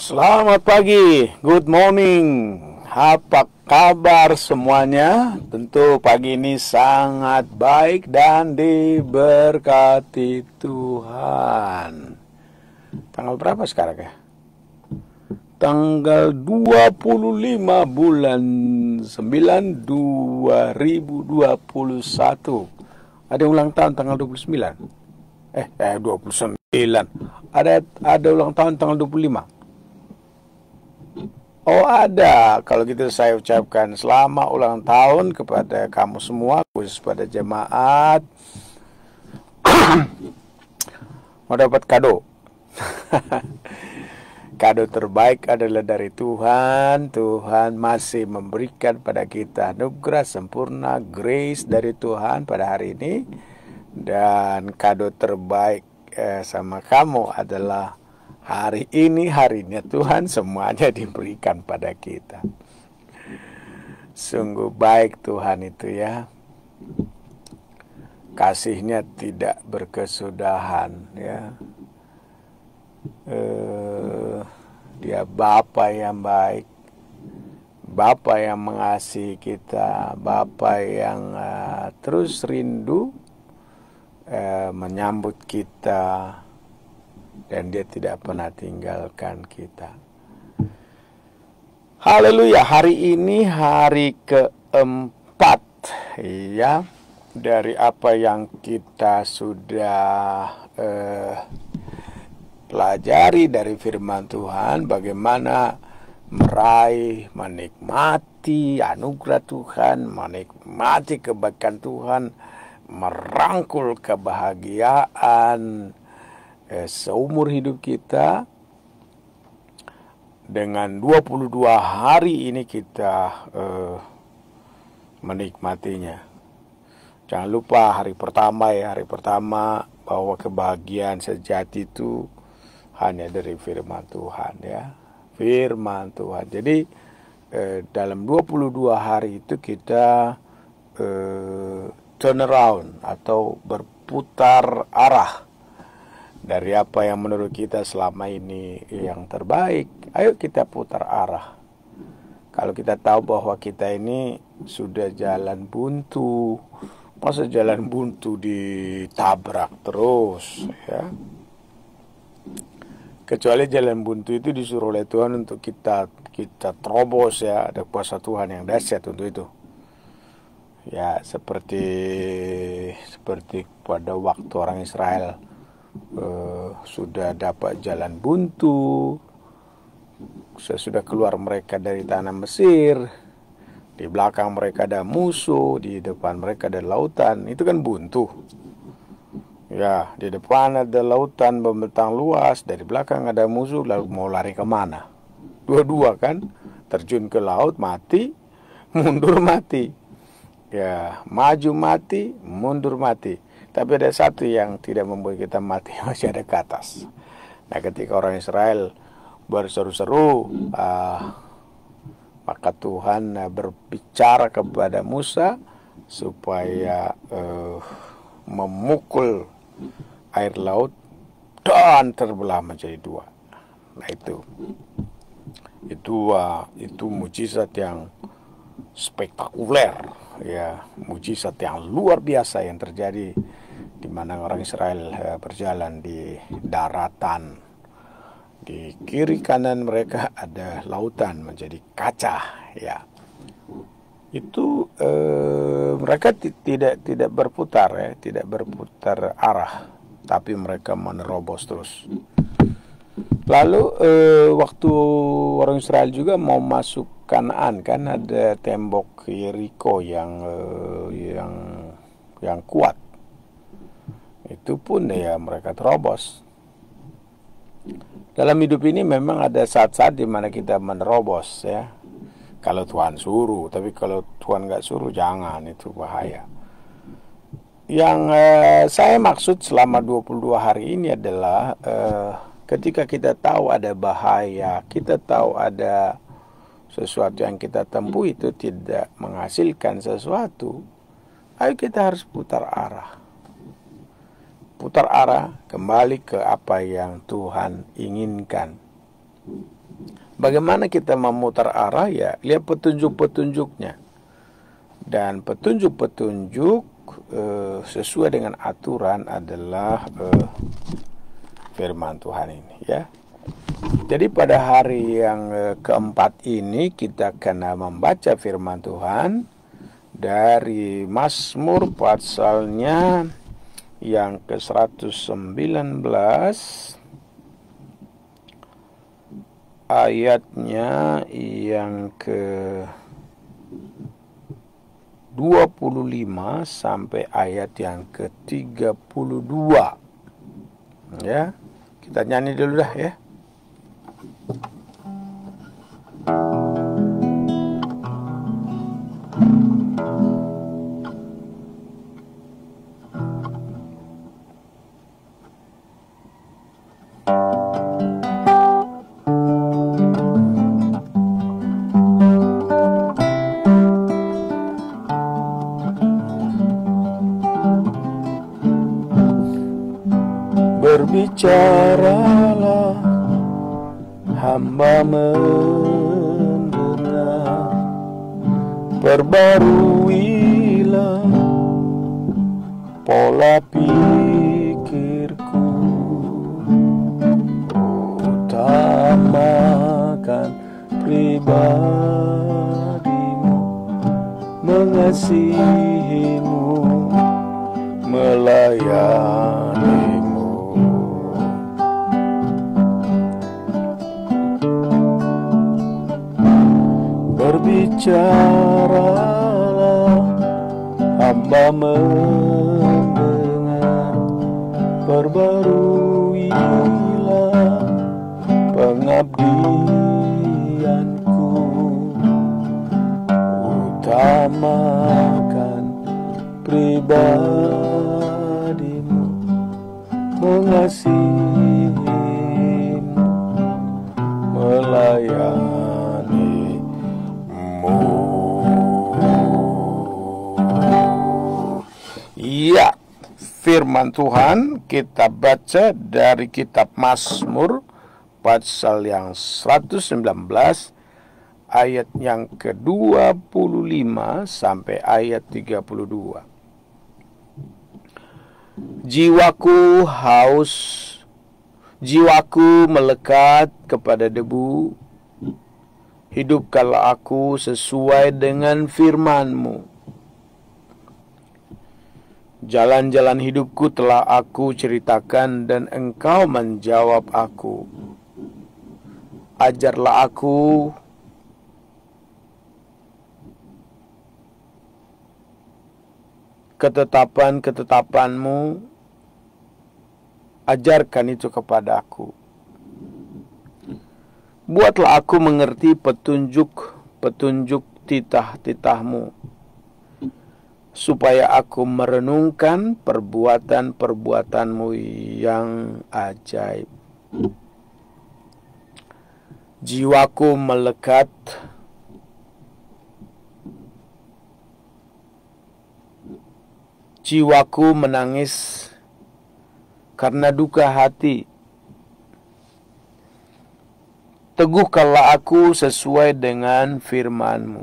Selamat pagi, good morning. Apa kabar semuanya? Tentu pagi ini sangat baik dan diberkati Tuhan. Tanggal berapa sekarang ya? Tanggal 25 bulan 9 2021. Ada ulang tahun tanggal 29. 29. Ada ulang tahun tanggal 25. Oh ada, kalau gitu saya ucapkan selamat ulang tahun kepada kamu semua, khusus pada jemaat. Mau dapat kado. Kado terbaik adalah dari Tuhan. Tuhan masih memberikan pada kita anugerah sempurna, grace dari Tuhan pada hari ini. Dan kado terbaik sama kamu adalah hari ini, harinya Tuhan, semuanya diberikan pada kita. Sungguh baik Tuhan itu ya. Kasihnya tidak berkesudahan ya. Dia Bapa yang baik, Bapa yang mengasihi kita, Bapa yang terus rindu menyambut kita, dan dia tidak pernah tinggalkan kita. Haleluya, hari ini hari keempat ya dari apa yang kita sudah pelajari dari firman Tuhan, bagaimana meraih, menikmati anugerah Tuhan, menikmati kebaikan Tuhan, merangkul kebahagiaan seumur hidup kita. Dengan 22 hari ini kita menikmatinya. Jangan lupa hari pertama bahwa kebahagiaan sejati itu hanya dari firman Tuhan ya. Firman Tuhan. Jadi dalam 22 hari itu kita turn around atau berputar arah dari apa yang menurut kita selama ini yang terbaik. Ayo kita putar arah. Kalau kita tahu bahwa kita ini sudah jalan buntu, masa jalan buntu ditabrak terus ya. Kecuali jalan buntu itu disuruh oleh Tuhan untuk kita terobos ya. Ada kuasa Tuhan yang dahsyat untuk itu. Ya, seperti pada waktu orang Israel sudah dapat jalan buntu, sesudah keluar mereka dari tanah Mesir, di belakang mereka ada musuh, di depan mereka ada lautan, itu kan buntu. Ya, di depan ada lautan membentang luas, dari belakang ada musuh, lalu mau lari kemana? Dua-dua kan, terjun ke laut mati, mundur mati. Ya, maju mati, mundur mati. Tapi ada satu yang tidak membuat kita mati, masih ada ke atas. Nah, ketika orang Israel berseru-seru, maka Tuhan berbicara kepada Musa supaya memukul air laut dan terbelah menjadi dua. Nah, itu mujizat yang spektakuler ya, mujizat yang luar biasa yang terjadi di mana orang Israel berjalan di daratan, di kiri kanan mereka ada lautan menjadi kaca ya. Itu mereka tidak berputar ya, tidak berputar arah, tapi mereka menerobos terus. Lalu waktu orang Israel juga mau masuk Kanaan, kan ada tembok Yeriko yang kuat. Itu pun ya mereka terobos. Dalam hidup ini memang ada saat-saat di mana kita menerobos ya. Kalau Tuhan suruh, tapi kalau Tuhan nggak suruh jangan, itu bahaya. Yang saya maksud selama 22 hari ini adalah ketika kita tahu ada bahaya, kita tahu ada sesuatu yang kita tempuh itu tidak menghasilkan sesuatu, ayo kita harus putar arah. Putar arah kembali ke apa yang Tuhan inginkan. Bagaimana kita memutar arah? Ya, lihat petunjuk-petunjuknya. Dan petunjuk-petunjuk sesuai dengan aturan adalah firman Tuhan ini, ya. Jadi pada hari yang keempat ini kita akan membaca firman Tuhan dari Mazmur pasalnya yang ke-119 ayatnya yang ke-25 sampai ayat yang ke-32. Ya, kita nyanyi dulu dah ya. Berbicaralah, hamba mendengar, perbaruilah pola pikirku, utamakan pribadimu, mengasihimu, melayanimu. Berbicaralah, hamba mendengar, perbaruilah pengabdianku, utamakan pribadimu, mengasihimu, melayanimu. Ya, firman Tuhan kita baca dari kitab Mazmur pasal yang 119 ayat yang ke-25 sampai ayat 32. Jiwaku haus, jiwaku melekat kepada debu. Hidupkanlah aku sesuai dengan firman-Mu. Jalan-jalan hidupku telah aku ceritakan dan Engkau menjawab aku. Ajarlah aku ketetapan-ketetapan-Mu. Ajarkan itu kepada-Aku. Buatlah aku mengerti petunjuk-petunjuk titah-titah-Mu, supaya aku merenungkan perbuatan-perbuatan-Mu yang ajaib. Jiwaku melekat jiwaku menangis karena duka hati. Teguhkanlah aku sesuai dengan firman-Mu.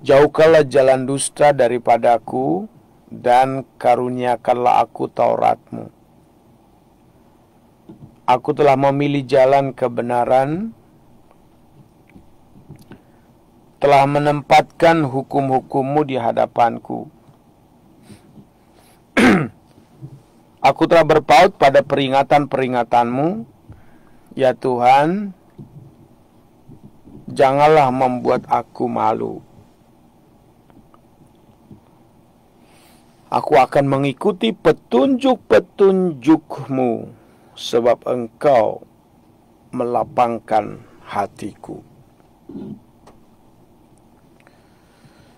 Jauhkanlah jalan dusta daripadaku, dan karuniakanlah aku Taurat-Mu. Aku telah memilih jalan kebenaran, telah menempatkan hukum-hukum-Mu di hadapanku. Aku telah berpaut pada peringatan-peringatan-Mu, ya Tuhan, janganlah membuat aku malu. Aku akan mengikuti petunjuk-petunjuk-Mu, sebab Engkau melapangkan hatiku.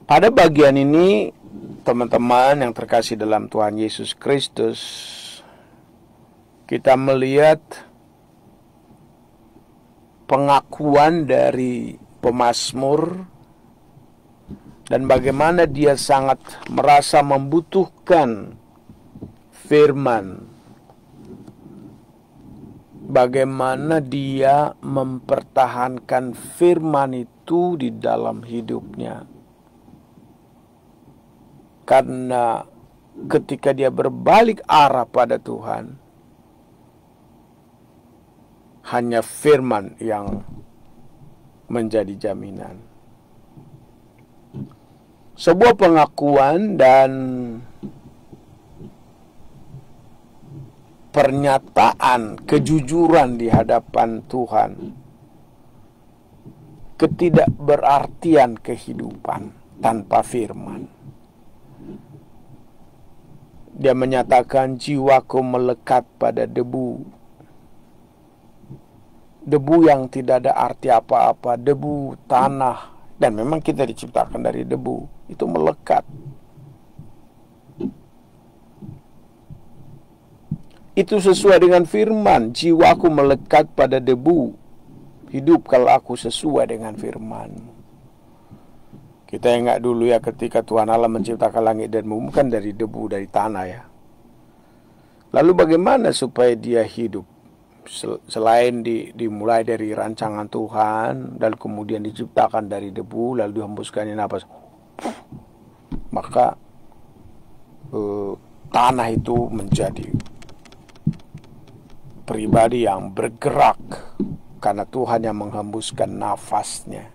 Pada bagian ini, teman-teman yang terkasih dalam Tuhan Yesus Kristus, kita melihat pengakuan dari pemazmur dan bagaimana dia sangat merasa membutuhkan firman bagaimana dia mempertahankan firman itu di dalam hidupnya. Karena ketika dia berbalik arah pada Tuhan, hanya firman yang menjadi jaminan. Sebuah pengakuan dan pernyataan kejujuran di hadapan Tuhan, ketidakberartian kehidupan tanpa firman. Dia menyatakan, jiwaku melekat pada debu. Debu yang tidak ada arti apa-apa, debu tanah. Dan memang kita diciptakan dari debu, itu melekat. Itu sesuai dengan firman, jiwaku melekat pada debu. Hidup kalau aku sesuai dengan firman. Kita ingat dulu ya, ketika Tuhan Allah menciptakan langit dan bumi kan dari debu, dari tanah ya. Lalu bagaimana supaya dia hidup? Selain dimulai dari rancangan Tuhan, dan kemudian diciptakan dari debu, lalu dihembuskannya napas, maka tanah itu menjadi pribadi yang bergerak karena Tuhan yang menghembuskan nafasnya.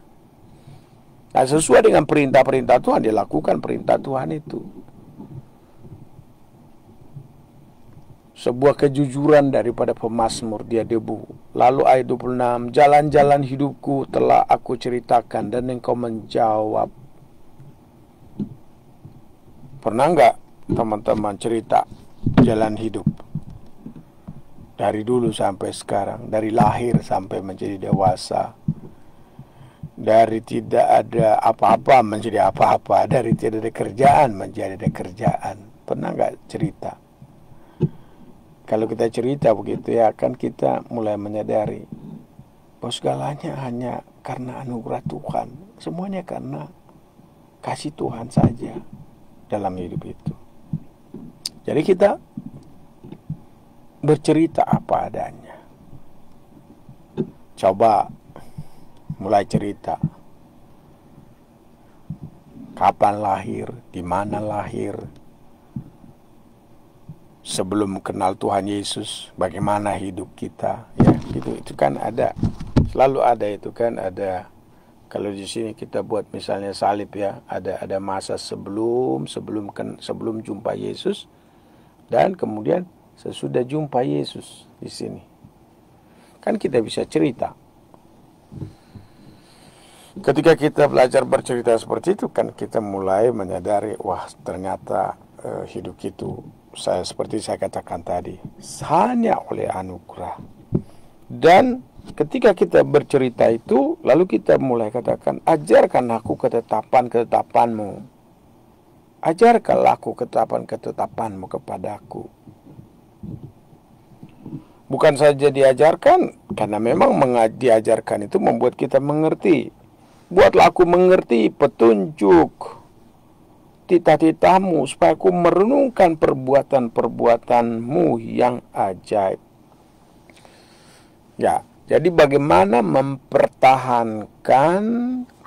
Nah, sesuai dengan perintah-perintah Tuhan, dia lakukan perintah Tuhan itu. Sebuah kejujuran daripada pemazmur, dia debu. Lalu ayat 26, jalan-jalan hidupku telah aku ceritakan dan engkau menjawab. Pernah enggak teman-teman cerita jalan hidup? Dari dulu sampai sekarang, dari lahir sampai menjadi dewasa. Dari tidak ada apa-apa menjadi apa-apa, dari tidak ada kerjaan menjadi ada kerjaan. Pernah nggak cerita? Kalau kita cerita begitu ya, kan kita mulai menyadari bahwa segalanya hanya karena anugerah Tuhan. Semuanya karena kasih Tuhan saja dalam hidup itu. Jadi kita bercerita apa adanya. Coba mulai cerita. Kapan lahir, di mana lahir, sebelum kenal Tuhan Yesus, bagaimana hidup kita, ya gitu. Itu kan ada, selalu ada itu kan ada. Kalau di sini kita buat misalnya salib ya, ada masa sebelum jumpa Yesus dan kemudian sesudah jumpa Yesus di sini. Kan kita bisa cerita. Ketika kita belajar bercerita seperti itu, kan kita mulai menyadari, wah ternyata hidup itu, seperti saya katakan tadi, hanya oleh anugerah. Dan ketika kita bercerita itu, lalu kita mulai katakan, ajarkan aku ketetapan-ketetapanmu. Ajarkanlah aku ketetapan-ketetapanmu kepadaku. Bukan saja diajarkan, karena memang diajarkan itu membuat kita mengerti. Buatlah aku mengerti petunjuk titah-titahmu, supaya aku merenungkan perbuatan-perbuatanmu yang ajaib. Ya, jadi bagaimana mempertahankan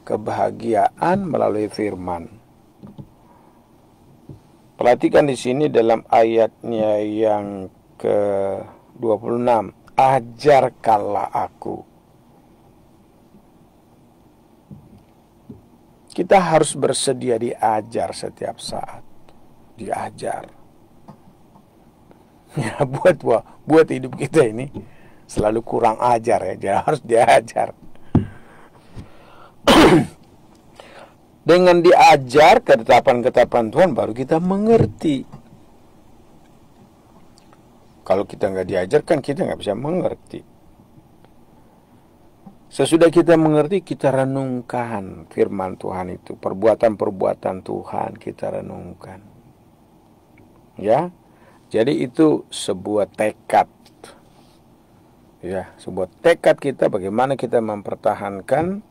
kebahagiaan melalui firman. Perhatikan di sini dalam ayatnya yang ke-26. Ajarkanlah aku. Kita harus bersedia diajar setiap saat. Diajar. Ya, buat hidup kita ini selalu kurang ajar ya. Jadi harus diajar. Dengan diajar ketetapan-ketetapan Tuhan, baru kita mengerti. Kalau kita nggak diajarkan, kita nggak bisa mengerti. Sesudah kita mengerti, kita renungkan firman Tuhan itu, perbuatan-perbuatan Tuhan kita renungkan. Ya, jadi itu sebuah tekad. Ya, sebuah tekad kita bagaimana kita mempertahankan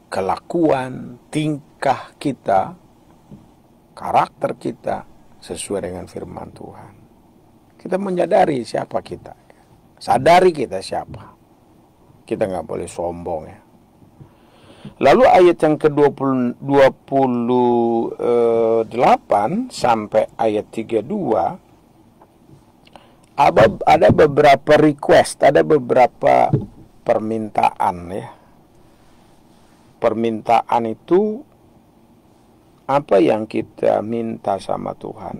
kelakuan, tingkah kita, karakter kita sesuai dengan firman Tuhan. Kita menyadari siapa kita. Sadari kita siapa. Kita nggak boleh sombong ya. Lalu ayat yang ke-28 sampai ayat 32 ada beberapa request, ada beberapa permintaan ya. Permintaan itu apa yang kita minta sama Tuhan.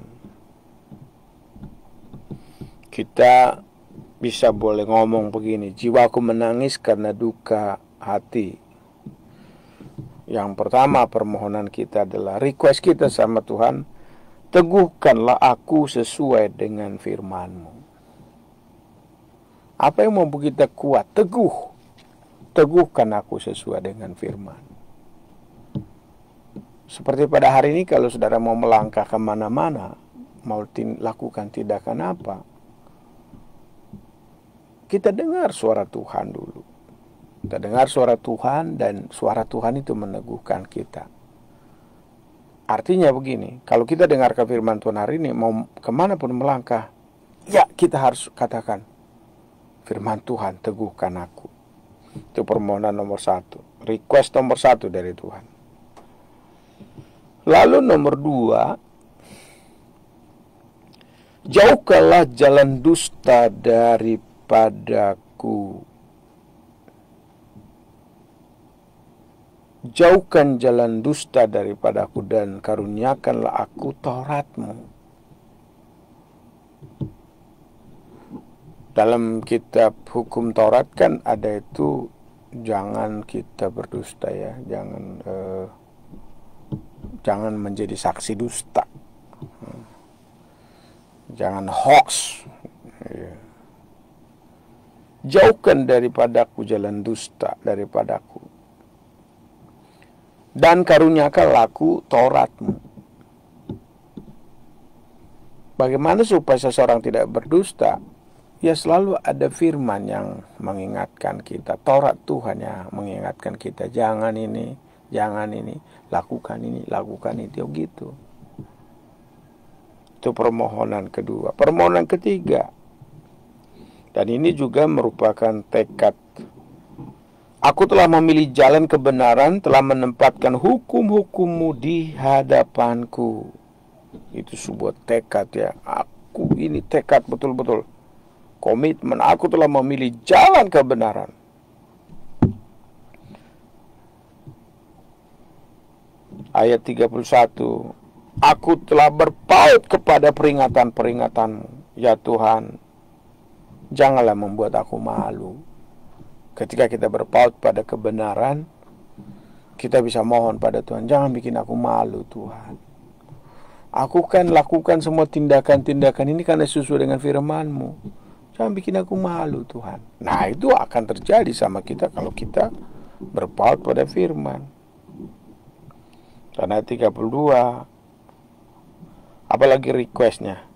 Kita bisa boleh ngomong begini, jiwaku menangis karena duka hati. Yang pertama permohonan kita adalah request kita sama Tuhan, teguhkanlah aku sesuai dengan firman-Mu. Apa yang membuat kita kuat? Teguhkan aku sesuai dengan firman. Seperti pada hari ini kalau saudara mau melangkah kemana-mana, mau lakukan tindakan apa, kita dengar suara Tuhan dulu. Kita dengar suara Tuhan dan suara Tuhan itu meneguhkan kita. Artinya begini, kalau kita dengarkan firman Tuhan hari ini, mau kemana pun melangkah, ya kita harus katakan, firman Tuhan teguhkan aku. Itu permohonan nomor 1, request nomor 1 dari Tuhan. Lalu nomor 2, jauhkanlah jalan dusta daripadaku. Jauhkan jalan dusta daripadaku dan karuniakanlah aku Taurat-Mu. Dalam kitab hukum Taurat kan ada itu, jangan kita berdusta ya, jangan menjadi saksi dusta, jangan hoax. Jauhkan daripadaku jalan dusta daripadaku. Dan karuniakanlah aku Taurat-Mu. Bagaimana supaya seseorang tidak berdusta? Ya selalu ada firman yang mengingatkan kita. Taurat Tuhan yang mengingatkan kita. Jangan ini, lakukan ini, lakukan itu. Gitu. Itu permohonan kedua. Permohonan ketiga. Dan ini juga merupakan tekad. Aku telah memilih jalan kebenaran, telah menempatkan hukum-hukum-Mu di hadapanku. Itu sebuah tekad ya. Aku ini tekad betul-betul. Komitmen, aku telah memilih jalan kebenaran. Ayat 31. Aku telah berpaut kepada peringatan-peringatan-Mu. Ya Tuhan, janganlah membuat aku malu. Ketika kita berpaut pada kebenaran, kita bisa mohon pada Tuhan, jangan bikin aku malu Tuhan. Aku kan lakukan semua tindakan-tindakan ini karena sesuai dengan firman-Mu. Jangan bikin aku malu Tuhan. Nah itu akan terjadi sama kita kalau kita berpaut pada firman. Karena 32, apalagi requestnya,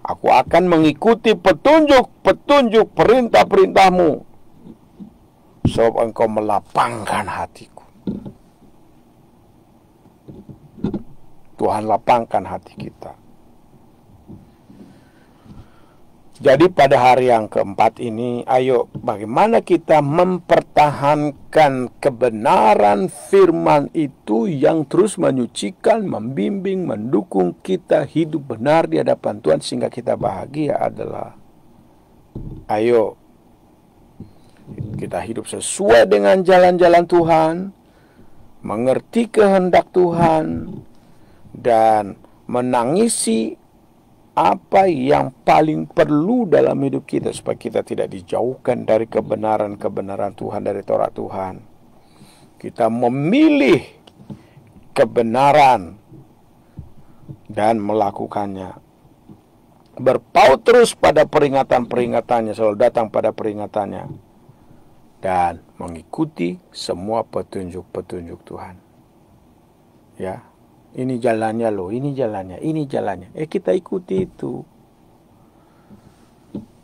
aku akan mengikuti petunjuk-petunjuk perintah-perintah-Mu, sebab Engkau melapangkan hatiku. Tuhan lapangkan hati kita. Jadi pada hari yang keempat ini, ayo bagaimana kita mempertahankan kebenaran firman itu yang terus menyucikan, membimbing, mendukung kita hidup benar di hadapan Tuhan sehingga kita bahagia adalah, ayo kita hidup sesuai dengan jalan-jalan Tuhan, mengerti kehendak Tuhan, dan menangisi apa yang paling perlu dalam hidup kita supaya kita tidak dijauhkan dari kebenaran-kebenaran Tuhan, dari Taurat Tuhan. Kita memilih kebenaran dan melakukannya. Berpaut terus pada peringatan-peringatannya, selalu datang pada peringatannya, dan mengikuti semua petunjuk-petunjuk Tuhan. Ya. Ini jalannya loh, ini jalannya. Kita ikuti itu.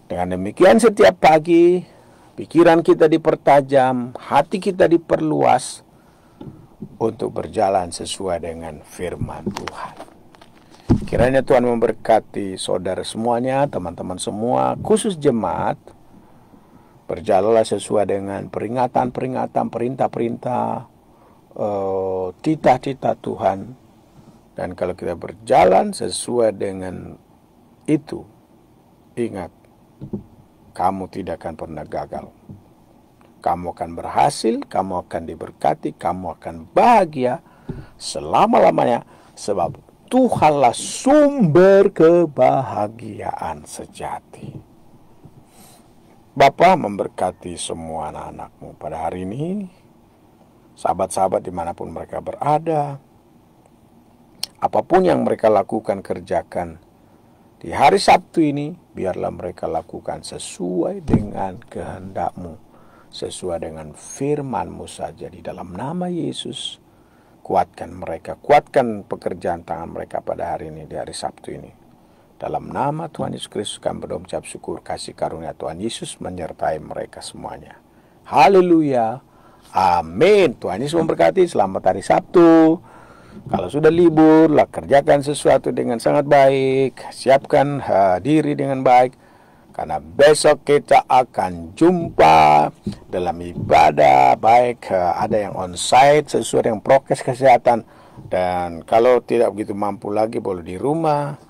Dengan demikian setiap pagi, pikiran kita dipertajam, hati kita diperluas untuk berjalan sesuai dengan firman Tuhan. Kiranya Tuhan memberkati saudara semuanya, teman-teman semua, khusus jemaat. Berjalanlah sesuai dengan peringatan-peringatan, perintah-perintah, titah-titah Tuhan. Dan kalau kita berjalan sesuai dengan itu, ingat, kamu tidak akan pernah gagal. Kamu akan berhasil, kamu akan diberkati, kamu akan bahagia selama-lamanya. Sebab Tuhanlah sumber kebahagiaan sejati. Bapa memberkati semua anak-anakmu pada hari ini. Sahabat-sahabat dimanapun mereka berada. Apapun yang mereka lakukan, kerjakan. Di hari Sabtu ini, biarlah mereka lakukan sesuai dengan kehendak-Mu. Sesuai dengan firman-Mu saja. Di dalam nama Yesus, kuatkan mereka. Kuatkan pekerjaan tangan mereka pada hari ini, di hari Sabtu ini. Dalam nama Tuhan Yesus Kristus kami berdoa, mengucap syukur, kasih karunia Tuhan Yesus menyertai mereka semuanya. Haleluya. Amin. Tuhan Yesus memberkati. Selamat hari Sabtu. Kalau sudah libur, lah kerjakan sesuatu dengan sangat baik. Siapkan diri dengan baik. Karena besok kita akan jumpa dalam ibadah. Baik ada yang on-site sesuai dengan prokes kesehatan. Dan kalau tidak begitu mampu lagi, boleh di rumah.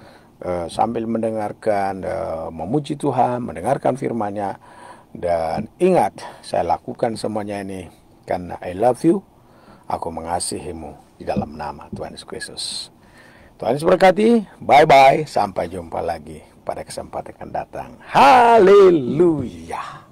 Sambil mendengarkan, memuji Tuhan, mendengarkan firman-Nya. Dan ingat, saya lakukan semuanya ini karena I love you, aku mengasihimu di dalam nama Tuhan Yesus Kristus. Tuhan Yesus berkati, bye-bye, sampai jumpa lagi pada kesempatan yang akan datang. Haleluya.